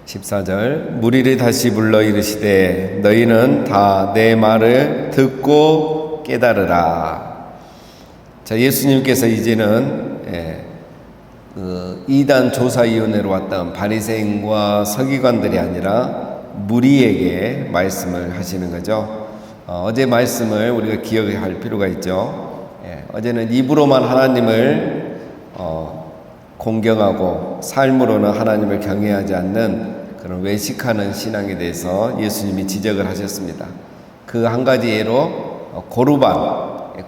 14절 무리를 다시 불러 이르시되 너희는 다 내 말을 듣고 깨달으라. 자, 예수님께서 이제는 이단 조사위원회로 왔던 바리새인과 서기관들이 아니라 무리에게 말씀을 하시는 거죠. 어제 말씀을 우리가 기억할 필요가 있죠. 어제는 입으로만 하나님을 공경하고 삶으로는 하나님을 경외하지 않는 그런 외식하는 신앙에 대해서 예수님이 지적을 하셨습니다. 그 한 가지 예로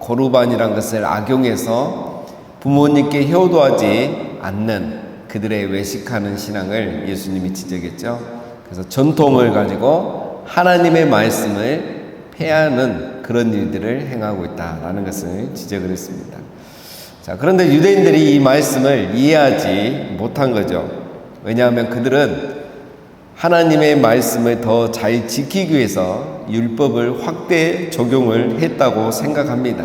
고르반이란 것을 악용해서 부모님께 효도하지 않는 그들의 외식하는 신앙을 예수님이 지적했죠. 그래서 전통을 가지고 하나님의 말씀을 폐하는 그런 일들을 행하고 있다라는 것을 지적을 했습니다. 자, 그런데 유대인들이 이 말씀을 이해하지 못한 거죠. 왜냐하면 그들은 하나님의 말씀을 더 잘 지키기 위해서 율법을 확대 적용을 했다고 생각합니다.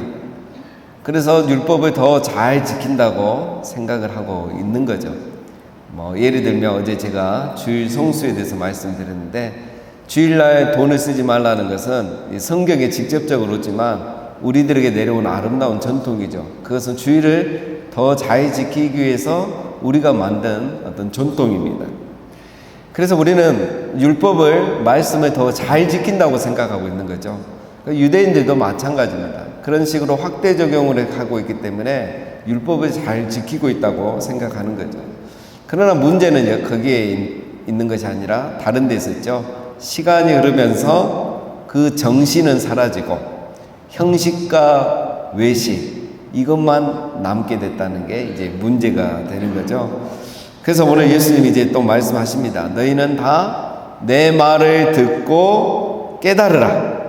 그래서 율법을 더 잘 지킨다고 생각을 하고 있는 거죠. 예를 들면 어제 제가 주일 성수에 대해서 말씀드렸는데, 주일날 돈을 쓰지 말라는 것은 성경에 직접적으로 없지만 우리들에게 내려온 아름다운 전통이죠. 그것은 주일을 더 잘 지키기 위해서 우리가 만든 어떤 전통입니다. 그래서 우리는 말씀을 더 잘 지킨다고 생각하고 있는 거죠. 유대인들도 마찬가지입니다. 그런 식으로 확대 적용을 하고 있기 때문에 율법을 잘 지키고 있다고 생각하는 거죠. 그러나 문제는 거기에 있는 것이 아니라 다른 데 있었죠. 시간이 흐르면서 그 정신은 사라지고 형식과 외식 이것만 남게 됐다는 게 이제 문제가 되는 거죠. 그래서 오늘 예수님이 이제 또 말씀하십니다. 너희는 다 내 말을 듣고 깨달으라.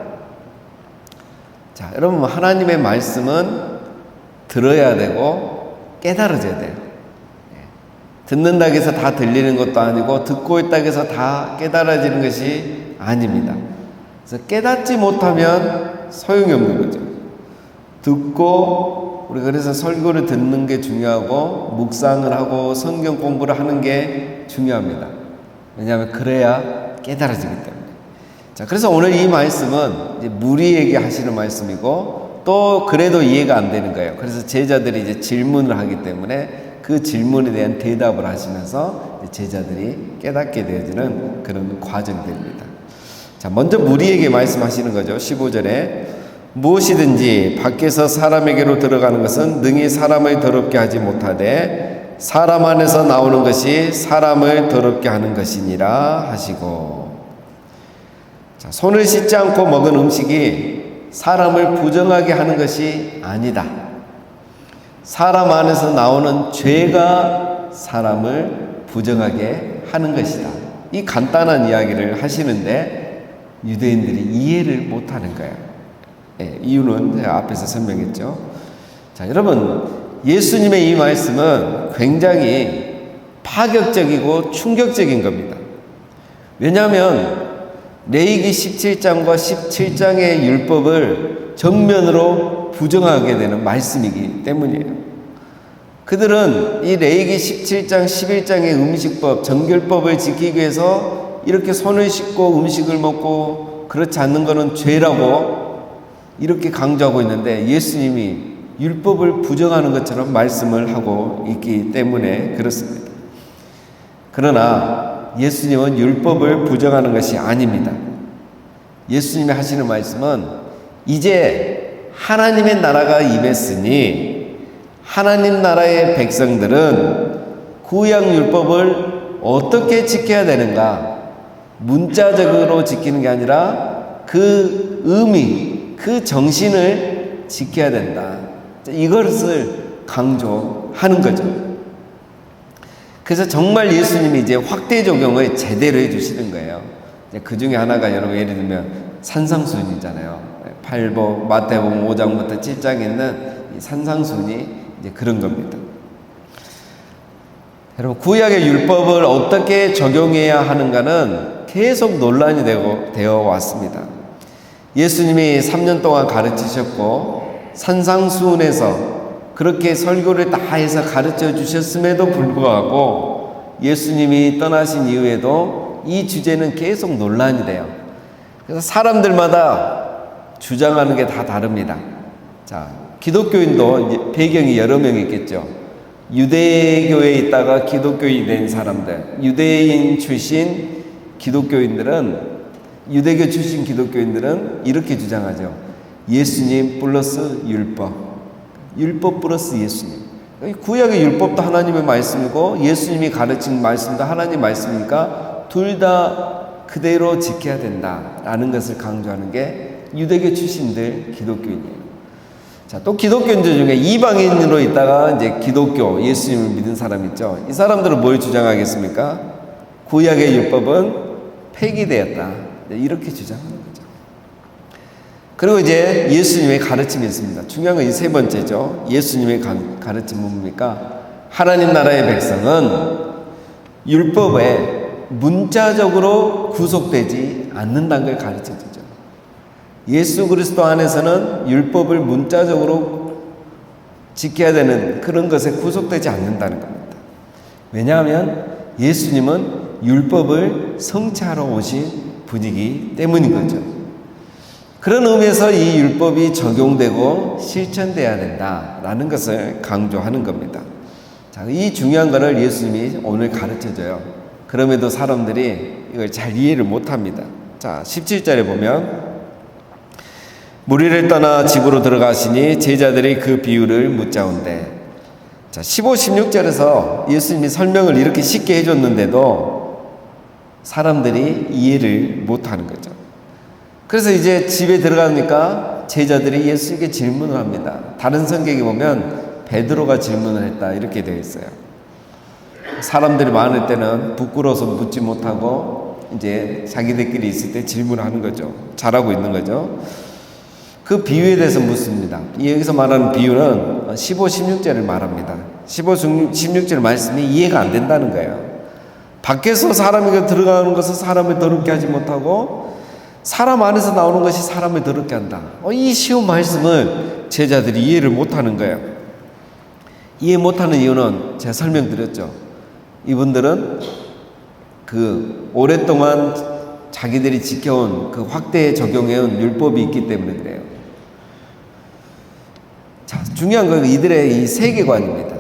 자, 여러분, 하나님의 말씀은 들어야 되고 깨달아져야 돼요. 듣는다고 해서 다 들리는 것도 아니고 듣고 있다고 해서 다 깨달아지는 것이 아닙니다. 그래서 깨닫지 못하면 소용이 없는 거죠. 듣고 우리가 그래서 설교를 듣는 게 중요하고 묵상을 하고 성경 공부를 하는 게 중요합니다. 왜냐하면 그래야 깨달아지기 때문에. 자, 그래서 오늘 이 말씀은 이제 무리에게 하시는 말씀이고 또 그래도 이해가 안 되는 거예요. 그래서 제자들이 이제 질문을 하기 때문에 그 질문에 대한 대답을 하시면서 제자들이 깨닫게 되어지는 그런 과정이 됩니다. 자, 먼저 무리에게 말씀하시는 거죠. 15절에 무엇이든지 밖에서 사람에게로 들어가는 것은 능히 사람을 더럽게 하지 못하되 사람 안에서 나오는 것이 사람을 더럽게 하는 것이니라 하시고. 자, 손을 씻지 않고 먹은 음식이 사람을 부정하게 하는 것이 아니다. 사람 안에서 나오는 죄가 사람을 부정하게 하는 것이다. 이 간단한 이야기를 하시는데 유대인들이 이해를 못하는 거예요. 이유는 제가 앞에서 설명했죠. 자, 여러분, 예수님의 이 말씀은 굉장히 파격적이고 충격적인 겁니다. 왜냐하면 레위기 17장과 17장의 율법을 정면으로 부정하게 되는 말씀이기 때문이에요. 그들은 이 레위기 17장, 11장의 음식법, 정결법을 지키기 위해서 이렇게 손을 씻고 음식을 먹고 그렇지 않는 것은 죄라고 이렇게 강조하고 있는데 예수님이 율법을 부정하는 것처럼 말씀을 하고 있기 때문에 그렇습니다. 그러나 예수님은 율법을 부정하는 것이 아닙니다. 예수님이 하시는 말씀은 이제 하나님의 나라가 임했으니 하나님 나라의 백성들은 구약 율법을 어떻게 지켜야 되는가, 문자적으로 지키는 게 아니라 그 의미, 그 정신을 지켜야 된다. 이것을 강조하는 거죠. 그래서 정말 예수님이 이제 확대 적용을 제대로 해주시는 거예요. 그 중에 하나가 여러분 예를 들면 산상수훈이잖아요. 팔복, 마태복음 5장부터 7장에 있는 이 산상수훈이 이제 그런 겁니다. 여러분, 구약의 율법을 어떻게 적용해야 하는가는 계속 논란이 되어 왔습니다. 예수님이 3년 동안 가르치셨고 산상수훈에서 그렇게 설교를 다 해서 가르쳐 주셨음에도 불구하고 예수님이 떠나신 이후에도 이 주제는 계속 논란이 돼요. 그래서 사람들마다 주장하는 게 다 다릅니다. 자, 기독교인도 배경이 여러 명 있겠죠. 유대교에 있다가 기독교인이 된 사람들, 유대인 출신 기독교인들은, 유대교 출신 기독교인들은 이렇게 주장하죠. 예수님 플러스 율법, 율법 플러스 예수님. 구약의 율법도 하나님의 말씀이고 예수님이 가르친 말씀도 하나님의 말씀이니까 둘 다 그대로 지켜야 된다라는 것을 강조하는 게 유대교 출신들 기독교인이에요. 자, 또 기독교인들 중에 이방인으로 있다가 이제 기독교, 예수님을 믿은 사람 있죠. 이 사람들은 뭘 주장하겠습니까? 구약의 율법은 폐기되었다. 이렇게 주장하는 거죠. 그리고 이제 예수님의 가르침이 있습니다. 중요한 건 이 세 번째죠. 예수님의 가르침은 뭡니까? 하나님 나라의 백성은 율법에 문자적으로 구속되지 않는다는 걸 가르쳐 주죠. 예수 그리스도 안에서는 율법을 문자적으로 지켜야 되는 그런 것에 구속되지 않는다는 겁니다. 왜냐하면 예수님은 율법을 성취하러 오신 분이기 때문인 거죠. 그런 의미에서 이 율법이 적용되고 실천돼야 된다라는 것을 강조하는 겁니다. 자, 이 중요한 것을 예수님이 오늘 가르쳐줘요. 그럼에도 사람들이 이걸 잘 이해를 못합니다. 자, 17절에 보면 무리를 떠나 집으로 들어가시니 제자들이 그 비유를 묻자온대. 자, 15, 16절에서 예수님이 설명을 이렇게 쉽게 해줬는데도 사람들이 이해를 못하는 거죠. 그래서 이제 집에 들어가니까 제자들이 예수님께 질문을 합니다. 다른 성경에 보면 베드로가 질문을 했다 이렇게 되어 있어요. 사람들이 많을 때는 부끄러워서 묻지 못하고 이제 자기들끼리 있을 때 질문을 하는 거죠. 잘하고 있는 거죠. 그 비유에 대해서 묻습니다. 여기서 말하는 비유는 15, 16절을 말합니다. 15, 16절 말씀이 이해가 안 된다는 거예요. 밖에서 사람이 들어가는 것은 사람을 더럽게 하지 못하고 사람 안에서 나오는 것이 사람을 더럽게 한다. 이 쉬운 말씀을 제자들이 이해를 못하는 거예요. 이해 못하는 이유는 제가 설명드렸죠. 이분들은 그 오랫동안 자기들이 지켜온 그 확대에 적용해온 율법이 있기 때문에 그래요. 자, 중요한 건 이들의 이 세계관입니다.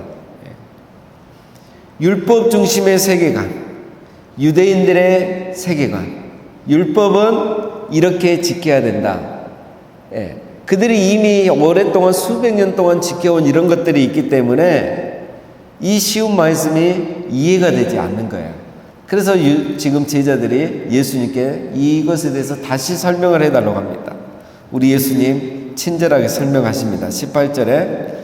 율법 중심의 세계관, 유대인들의 세계관. 율법은 이렇게 지켜야 된다. 그들이 이미 오랫동안 수백 년 동안 지켜온 이런 것들이 있기 때문에 이 쉬운 말씀이 이해가 되지 않는 거예요. 그래서 지금 제자들이 예수님께 이것에 대해서 다시 설명을 해달라고 합니다. 우리 예수님 친절하게 설명하십니다. 18절에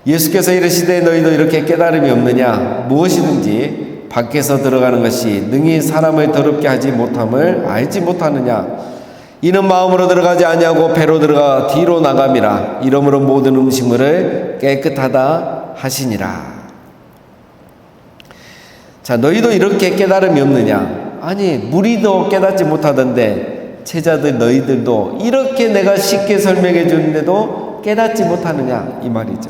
예수께서 이르시되 너희도 이렇게 깨달음이 없느냐? 무엇이든지 밖에서 들어가는 것이 능히 사람을 더럽게 하지 못함을 알지 못하느냐? 이는 마음으로 들어가지 아니하고 배로 들어가 뒤로 나감이라. 이러므로 모든 음식물을 깨끗하다 하시니라. 자, 너희도 이렇게 깨달음이 없느냐? 아니, 무리도 깨닫지 못하던데 제자들 너희들도 이렇게 내가 쉽게 설명해 주는데도 깨닫지 못하느냐? 이 말이죠.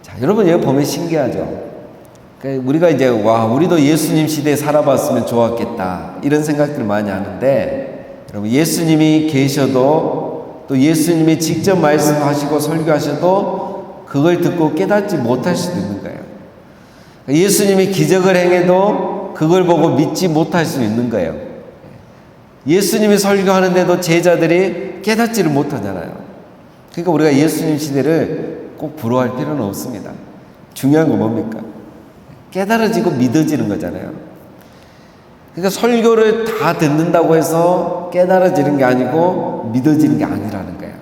자, 여러분 여기 보면 신기하죠? 우리가 이제 우리도 예수님 시대에 살아봤으면 좋았겠다 이런 생각들을 많이 하는데 여러분 예수님이 계셔도 또 예수님이 직접 말씀하시고 설교하셔도 그걸 듣고 깨닫지 못할 수도 있는 거예요. 예수님이 기적을 행해도 그걸 보고 믿지 못할 수 있는 거예요. 예수님이 설교하는데도 제자들이 깨닫지를 못하잖아요. 그러니까 우리가 예수님 시대를 꼭 부러워할 필요는 없습니다. 중요한 건 뭡니까? 깨달아지고 믿어지는 거잖아요. 그러니까 설교를 다 듣는다고 해서 깨달아지는 게 아니고 믿어지는 게 아니라는 거예요.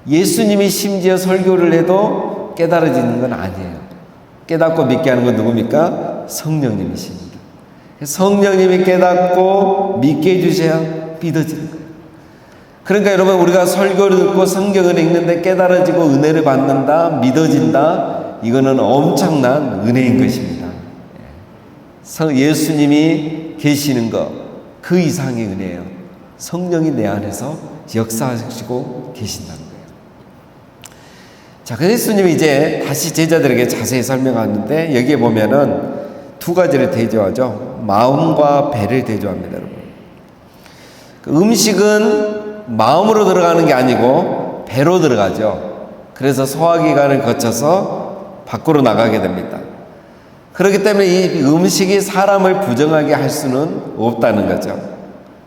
예수님이 심지어 설교를 해도 깨달아지는 건 아니에요. 깨닫고 믿게 하는 건 누굽니까? 성령님이십니다. 성령님이 깨닫고 믿게 해주셔야 믿어지는 거예요. 그러니까 여러분 우리가 설교를 듣고 성경을 읽는데 깨달아지고 은혜를 받는다, 믿어진다, 이거는 엄청난 은혜인 것입니다. 예수님이 계시는 것, 그 이상의 은혜예요. 성령이 내 안에서 역사하시고 계신다는 거예요. 자, 그래서 예수님이 이제 다시 제자들에게 자세히 설명하는데 여기에 보면은 두 가지를 대조하죠. 마음과 배를 대조합니다, 여러분. 음식은 마음으로 들어가는 게 아니고 배로 들어가죠. 그래서 소화기관을 거쳐서 밖으로 나가게 됩니다. 그렇기 때문에 이 음식이 사람을 부정하게 할 수는 없다는 거죠.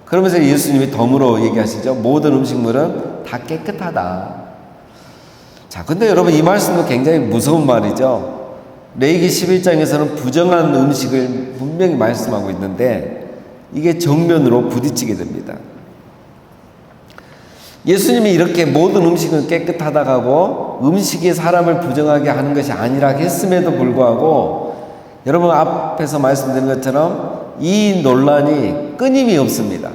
그러면서 예수님이 덤으로 얘기하시죠. 모든 음식물은 다 깨끗하다. 자, 근데 여러분 이 말씀도 굉장히 무서운 말이죠. 레위기 11장에서는 부정한 음식을 분명히 말씀하고 있는데 이게 정면으로 부딪히게 됩니다. 예수님이 이렇게 모든 음식은 깨끗하다고 하고 음식이 사람을 부정하게 하는 것이 아니라 했음에도 불구하고 여러분 앞에서 말씀드린 것처럼 이 논란이 끊임이 없습니다.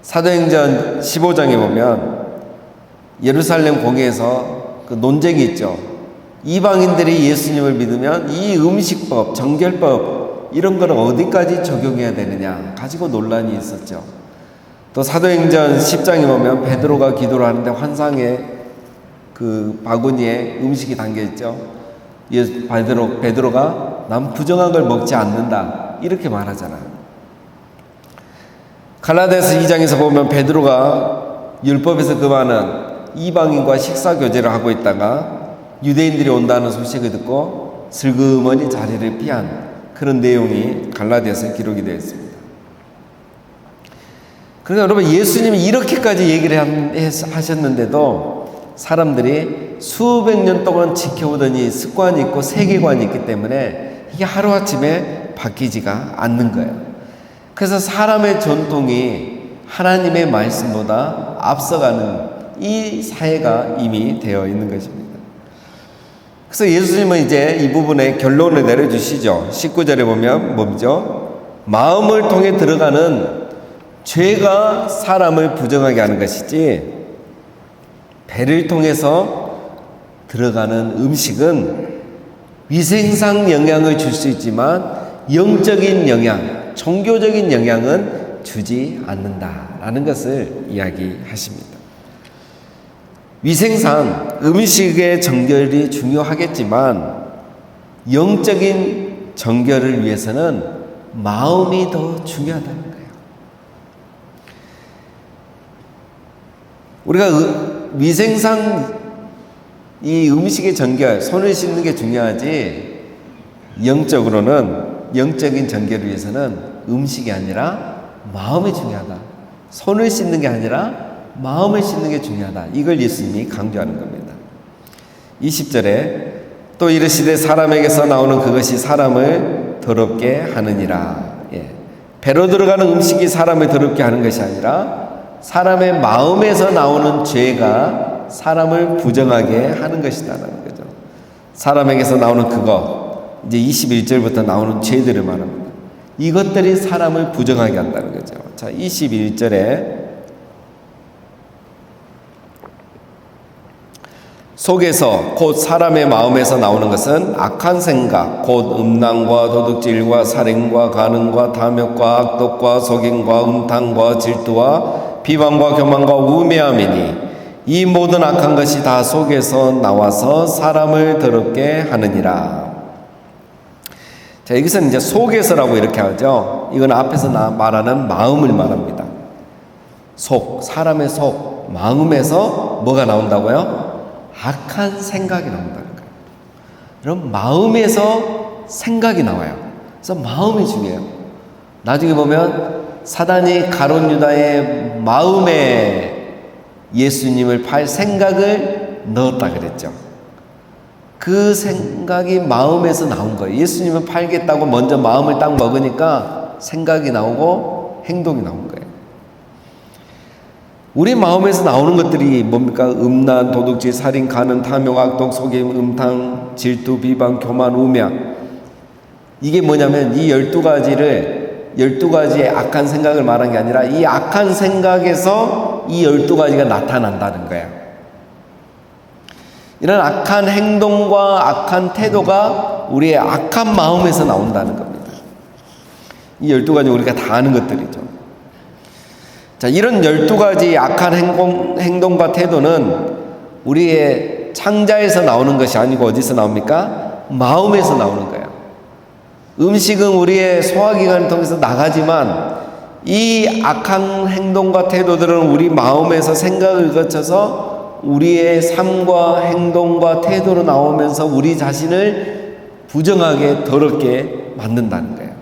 사도행전 15장에 보면 예루살렘 공회에서 그 논쟁이 있죠. 이방인들이 예수님을 믿으면 이 음식법, 정결법 이런 거는 어디까지 적용해야 되느냐 가지고 논란이 있었죠. 또 사도행전 10장에 보면 베드로가 기도를 하는데 환상에 그 바구니에 음식이 담겨 있죠. 베드로가 난 부정한 걸 먹지 않는다 이렇게 말하잖아요. 갈라디아서 2장에서 보면 베드로가 율법에서 금하는 이방인과 식사 교제를 하고 있다가 유대인들이 온다는 소식을 듣고 슬그머니 자리를 피한 그런 내용이 갈라디아서에 기록이 되어 있습니다. 그러니까 여러분 예수님이 이렇게까지 얘기를 하셨는데도 사람들이 수백 년 동안 지켜오던 이 습관이 있고 세계관이 있기 때문에 이게 하루아침에 바뀌지가 않는 거예요. 그래서 사람의 전통이 하나님의 말씀보다 앞서가는 이 사회가 이미 되어 있는 것입니다. 그래서 예수님은 이제 이 부분에 결론을 내려주시죠. 19절에 보면 뭐죠? 마음을 통해 들어가는 죄가 사람을 부정하게 하는 것이지 배를 통해서 들어가는 음식은 위생상 영향을 줄 수 있지만 영적인 영향, 종교적인 영향은 주지 않는다라는 것을 이야기하십니다. 위생상 음식의 정결이 중요하겠지만 영적인 정결을 위해서는 마음이 더 중요하다는 거예요. 우리가 위생상 이 음식의 정결, 손을 씻는 게 중요하지 영적으로는 영적인 정결을 위해서는 음식이 아니라 마음이 중요하다. 손을 씻는 게 아니라 마음을 씻는 게 중요하다. 이걸 예수님이 강조하는 겁니다. 20절에 또 이르시되 사람에게서 나오는 그것이 사람을 더럽게 하느니라. 배로 들어가는 음식이 사람을 더럽게 하는 것이 아니라 사람의 마음에서 나오는 죄가 사람을 부정하게 하는 것이다라는 거죠. 사람에게서 나오는 그거, 이제 21절부터 나오는 죄들을 말합니다. 이것들이 사람을 부정하게 한다는 거죠. 자, 21절에 속에서 곧 사람의 마음에서 나오는 것은 악한 생각, 곧 음란과 도둑질과 살인과 간음과 탐욕과 악독과 속임과 음탕과 질투와 비방과 교만과 우매함이니 이 모든 악한 것이 다 속에서 나와서 사람을 더럽게 하느니라. 자, 여기서는 이제 속에서라고 이렇게 하죠. 이건 앞에서 말하는 마음을 말합니다. 속, 사람의 속, 마음에서 뭐가 나온다고요? 악한 생각이 나온다는 거예요. 그럼 마음에서 생각이 나와요. 그래서 마음이 중요해요. 나중에 보면 사단이 가룟 유다의 마음에 예수님을 팔 생각을 넣었다 그랬죠. 그 생각이 마음에서 나온 거예요. 예수님을 팔겠다고 먼저 마음을 딱 먹으니까 생각이 나오고 행동이 나온 거예요. 우리 마음에서 나오는 것들이 뭡니까? 음란, 도둑질, 살인, 간음, 탐욕, 악독, 속임, 음탕, 질투, 비방, 교만, 우명. 이게 뭐냐면 이 12가지의 악한 생각을 말한 게 아니라 이 악한 생각에서 이 12가지가 나타난다는 거예요. 이런 악한 행동과 악한 태도가 우리의 악한 마음에서 나온다는 겁니다. 이 12가지 우리가 다 아는 것들이죠. 자, 이런 12가지 악한 행동과 태도는 우리의 창자에서 나오는 것이 아니고 어디서 나옵니까? 마음에서 나오는 거예요. 음식은 우리의 소화기관을 통해서 나가지만 이 악한 행동과 태도들은 우리 마음에서 생각을 거쳐서 우리의 삶과 행동과 태도로 나오면서 우리 자신을 부정하게 더럽게 만든다는 거예요.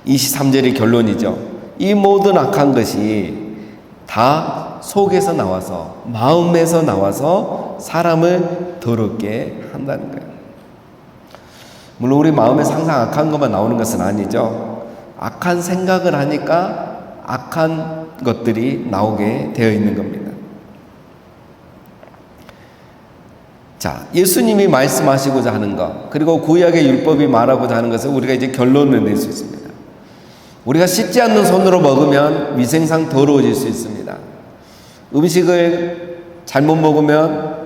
23절이 결론이죠. 이 모든 악한 것이 다 속에서 나와서 마음에서 나와서 사람을 더럽게 한다는 거예요. 물론 우리 마음에 항상 악한 것만 나오는 것은 아니죠. 악한 생각을 하니까 악한 것들이 나오게 되어 있는 겁니다. 자, 예수님이 말씀하시고자 하는 것, 그리고 구약의 율법이 말하고자 하는 것을 우리가 이제 결론을 낼 수 있습니다. 우리가 씻지 않는 손으로 먹으면 위생상 더러워질 수 있습니다. 음식을 잘못 먹으면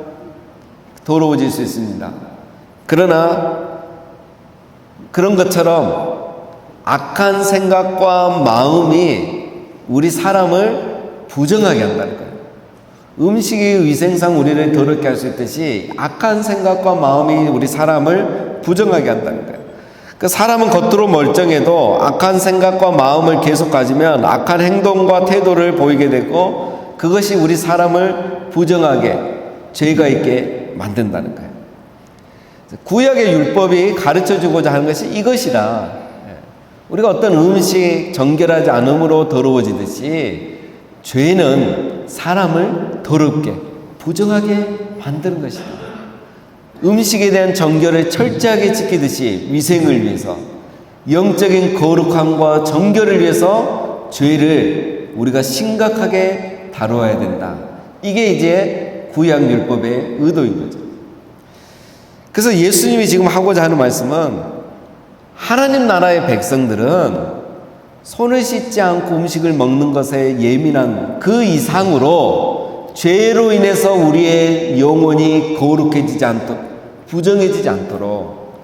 더러워질 수 있습니다. 그러나 그런 것처럼 악한 생각과 마음이 우리 사람을 부정하게 한다는 거예요. 음식이 위생상 우리를 더럽게 할 수 있듯이 악한 생각과 마음이 우리 사람을 부정하게 한다는 거예요. 그 사람은 겉으로 멀쩡해도 악한 생각과 마음을 계속 가지면 악한 행동과 태도를 보이게 되고 그것이 우리 사람을 부정하게 죄가 있게 만든다는 거예요. 구약의 율법이 가르쳐주고자 하는 것이 이것이라, 우리가 어떤 음식 정결하지 않음으로 더러워지듯이 죄는 사람을 더럽게 부정하게 만드는 것이다. 음식에 대한 정결을 철저하게 지키듯이 위생을 위해서, 영적인 거룩함과 정결을 위해서 죄를 우리가 심각하게 다루어야 된다. 이게 이제 구약율법의 의도인 거죠. 그래서 예수님이 지금 하고자 하는 말씀은 하나님 나라의 백성들은 손을 씻지 않고 음식을 먹는 것에 예민한 그 이상으로 죄로 인해서 우리의 영혼이 거룩해지지 않도록, 부정해지지 않도록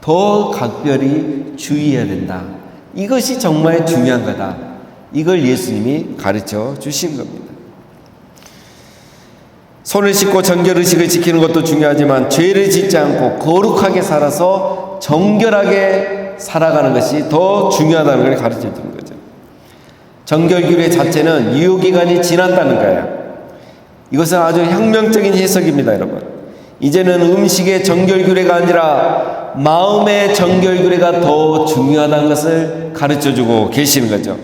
더 각별히 주의해야 된다. 이것이 정말 중요한 거다. 이걸 예수님이 가르쳐 주신 겁니다. 손을 씻고 정결의식을 지키는 것도 중요하지만 죄를 짓지 않고 거룩하게 살아서 정결하게 살아가는 것이 더 중요하다는 걸 가르쳐 주는 거죠. 정결규례 자체는 유효기간이 지났다는 거예요. 이것은 아주 혁명적인 해석입니다, 여러분. 이제는 음식의 정결규례가 아니라 마음의 정결규례가 더 중요하다는 것을 가르쳐주고 계시는 거죠.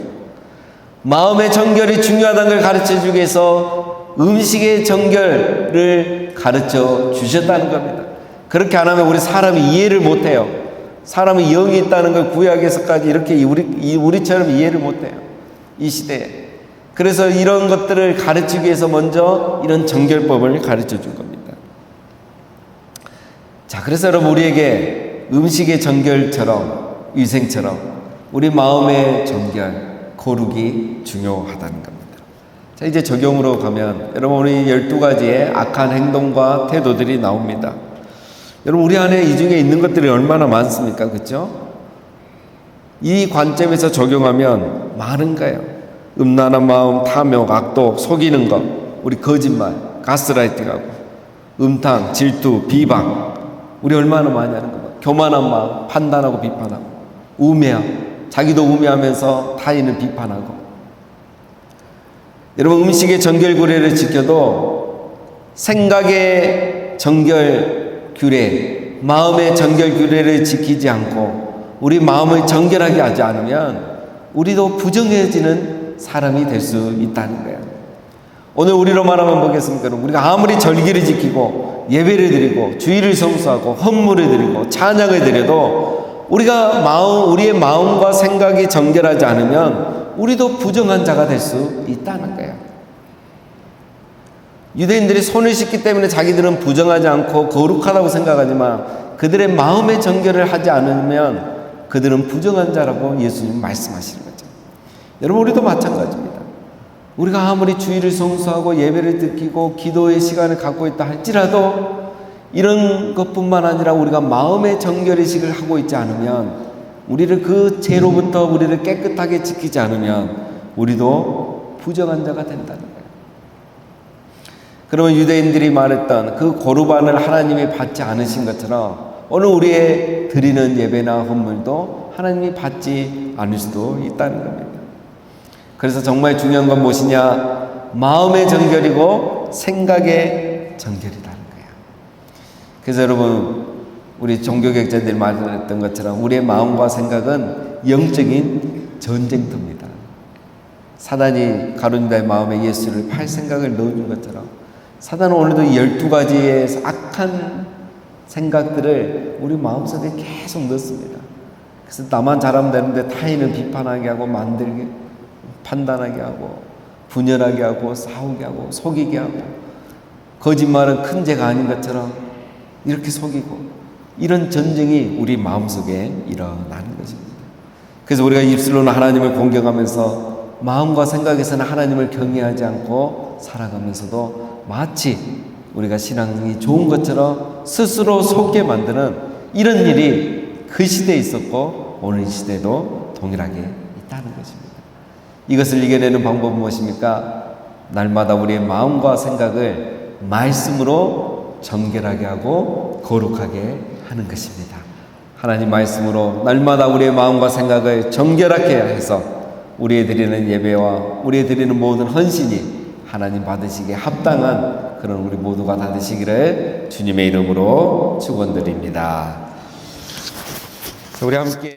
마음의 정결이 중요하다는 걸 가르쳐주기 위해서 음식의 정결을 가르쳐 주셨다는 겁니다. 그렇게 안 하면 우리 사람이 이해를 못해요. 사람이 영이 있다는 걸 구약에서까지 이렇게 우리처럼 이해를 못해요. 이 시대에. 그래서 이런 것들을 가르치기 위해서 먼저 이런 정결법을 가르쳐 준 겁니다. 자, 그래서 여러분, 우리에게 음식의 정결처럼, 위생처럼 우리 마음의 정결, 거룩이 중요하다는 겁니다. 자, 이제 적용으로 가면 여러분, 우리 12가지의 악한 행동과 태도들이 나옵니다. 여러분, 우리 안에 이 중에 있는 것들이 얼마나 많습니까? 그렇죠? 이 관점에서 적용하면 많은 거예요. 음란한 마음, 탐욕, 악독, 속이는 것, 우리 거짓말, 가스라이팅하고, 음탕, 질투, 비방, 우리 얼마나 많이 하는 거. 교만한 마음, 판단하고 비판하고, 우매함, 자기도 우매하면서 타인을 비판하고. 여러분, 음식의 정결규례를 지켜도 생각의 정결규례, 마음의 정결규례를 지키지 않고 우리 마음을 정결하게 하지 않으면 우리도 부정해지는 사람이 될 수 있다는 거예요. 오늘 우리로 말하면 뭐겠습니까? 우리가 아무리 절기를 지키고 예배를 드리고 주일을 성수하고 헌물을 드리고 찬양을 드려도 우리의 마음과 생각이 정결하지 않으면 우리도 부정한 자가 될 수 있다는 거예요. 유대인들이 손을 씻기 때문에 자기들은 부정하지 않고 거룩하다고 생각하지만 그들의 마음의 정결을 하지 않으면 그들은 부정한 자라고 예수님 말씀하시는 거죠. 여러분, 우리도 마찬가지입니다. 우리가 아무리 주일을 성수하고 예배를 드리고 기도의 시간을 갖고 있다 할지라도 이런 것뿐만 아니라 우리가 마음의 정결의식을 하고 있지 않으면, 우리를 그 죄로부터 우리를 깨끗하게 지키지 않으면 우리도 부정한 자가 된다는 거예요. 그러면 유대인들이 말했던 그 고르반을 하나님이 받지 않으신 것처럼 오늘 우리의 드리는 예배나 헌물도 하나님이 받지 않을 수도 있다는 겁니다. 그래서 정말 중요한 건 무엇이냐? 마음의 정결이고 생각의 정결이라는 거예요. 그래서 여러분, 우리 종교개혁자들이 말했던 것처럼 우리의 마음과 생각은 영적인 전쟁터입니다. 사단이 가룟유다의 마음에 예수를 팔 생각을 넣어준 것처럼 사단은 오늘도 12가지의 악한 생각들을 우리 마음속에 계속 넣습니다. 그래서 나만 잘하면 되는데 타인을 비판하게 하고 만들게, 판단하게 하고 분열하게 하고 싸우게 하고 속이게 하고 거짓말은 큰 죄가 아닌 것처럼 이렇게 속이고, 이런 전쟁이 우리 마음속에 일어나는 것입니다. 그래서 우리가 입술로는 하나님을 공경하면서 마음과 생각에서는 하나님을 경외하지 않고 살아가면서도 마치 우리가 신앙이 좋은 것처럼 스스로 속게 만드는 이런 일이 그 시대에 있었고 오늘 이 시대도 동일하게 있다는 것입니다. 이것을 이겨내는 방법은 무엇입니까? 날마다 우리의 마음과 생각을 말씀으로 정결하게 하고 거룩하게 하는 것입니다. 하나님 말씀으로 날마다 우리의 마음과 생각을 정결하게 해서 우리의 드리는 예배와 우리의 드리는 모든 헌신이 하나님 받으시기에 합당한 그런 우리 모두가 다 되시기를 주님의 이름으로 축원드립니다. 우리 함께